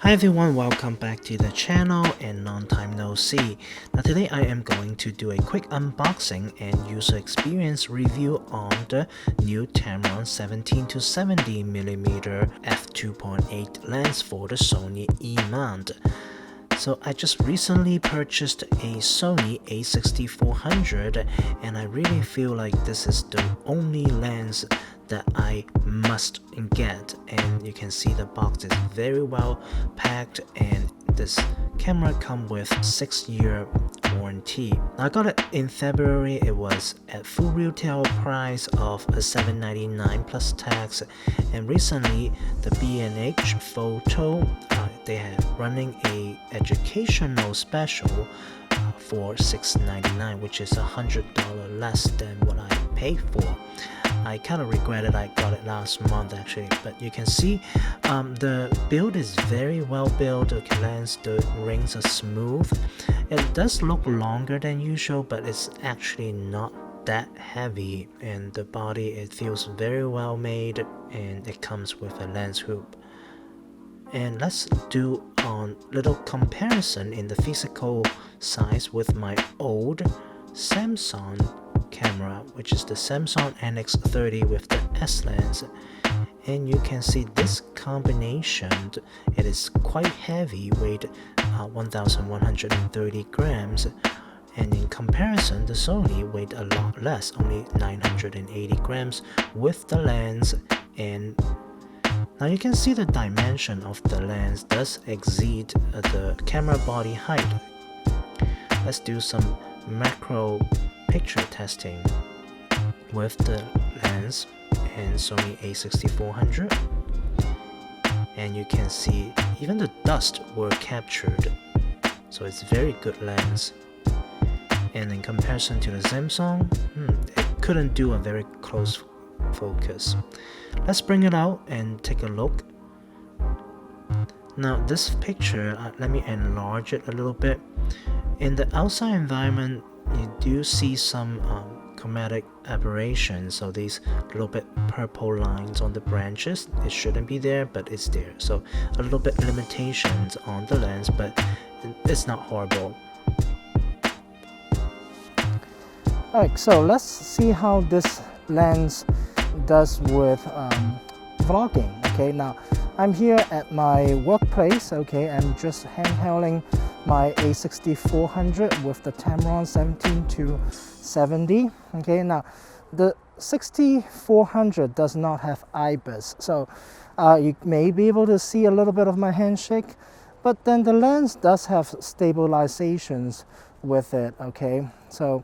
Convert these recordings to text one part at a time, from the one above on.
Hi everyone, welcome back to the channel and long time no see. Now today I am going to do a quick unboxing and user experience review on the new Tamron 17-70mm f2.8 lens for the Sony E-mount. So I just recently purchased a Sony A6400 and I really feel like this is the only lens that I must get, and you can see the box is very well packed and this camera comes with 6-year warranty. I got it in February. It was at full retail price of $7.99 plus tax, and recently the B&H photo they have running a educational special for $6.99, which is $100 less than what I paid for. I kind of regretted I got it last month actually, but you can see the build is very well built. The lens, the rings are smooth. It does look longer than usual, but it's actually not that heavy, and the body, it feels very well made, and it comes with a lens hoop. And let's do a little comparison in the physical size with my old Samsung camera, which is the Samsung NX30 with the S lens. And you can see this combination, it is quite heavy, weight 1130 grams, and in comparison the Sony weighed a lot less, only 980 grams with the lens. And now you can see the dimension of the lens does exceed the camera body height. Let's do some macro picture testing with the lens and Sony A6400, and you can see even the dust were captured, so it's very good lens. And in comparison to the Samsung, it couldn't do a very close focus. Let's bring it out and take a look. Now this picture, let me enlarge it a little bit. In the outside environment, you do see some chromatic aberrations, so these little bit purple lines on the branches, it shouldn't be there, but it's there. So a little bit limitations on the lens, but it's not horrible. Alright, so let's see how this lens does with vlogging. Okay, now I'm here at my workplace. Okay, I'm just handhelding my A6400 with the Tamron 17-70. Okay, now the 6400 does not have IBIS, so you may be able to see a little bit of my handshake, but then the lens does have stabilizations with it. Okay, so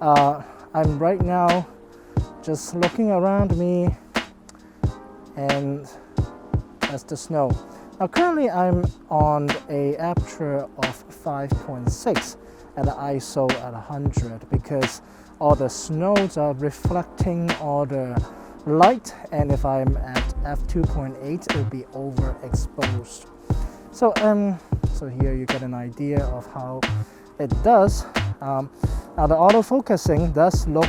I'm right now just looking around me, and that's the snow. Now currently I'm on a aperture of 5.6 at an ISO at 100 because all the snows are reflecting all the light, and if I'm at f2.8 it will be overexposed. So so here you get an idea of how it does. Now the autofocusing does look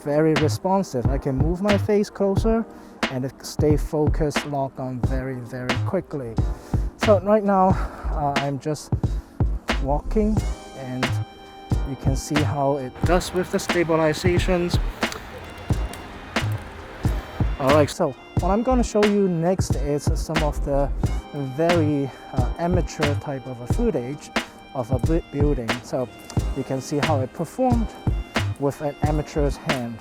very responsive. I can move my face closer and it stay focused, lock on very quickly. So right now I'm just walking, and you can see how it does with the stabilizations. Alright, so what I'm going to show you next is some of the very amateur type of a footage of a building. So you can see how it performed with an amateur's hand.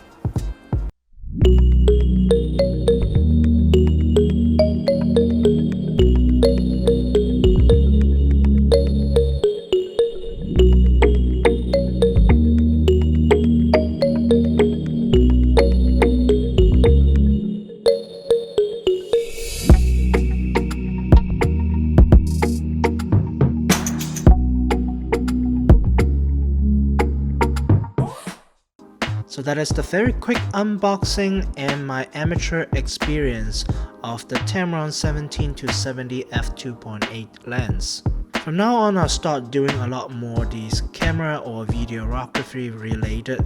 So that is the very quick unboxing and my amateur experience of the Tamron 17-70 f2.8 lens. From now on, I'll start doing a lot more these camera or videography related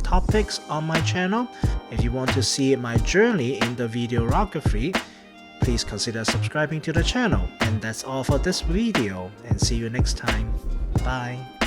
topics on my channel. If you want to see my journey in the videography, please consider subscribing to the channel. And that's all for this video, and see you next time. Bye.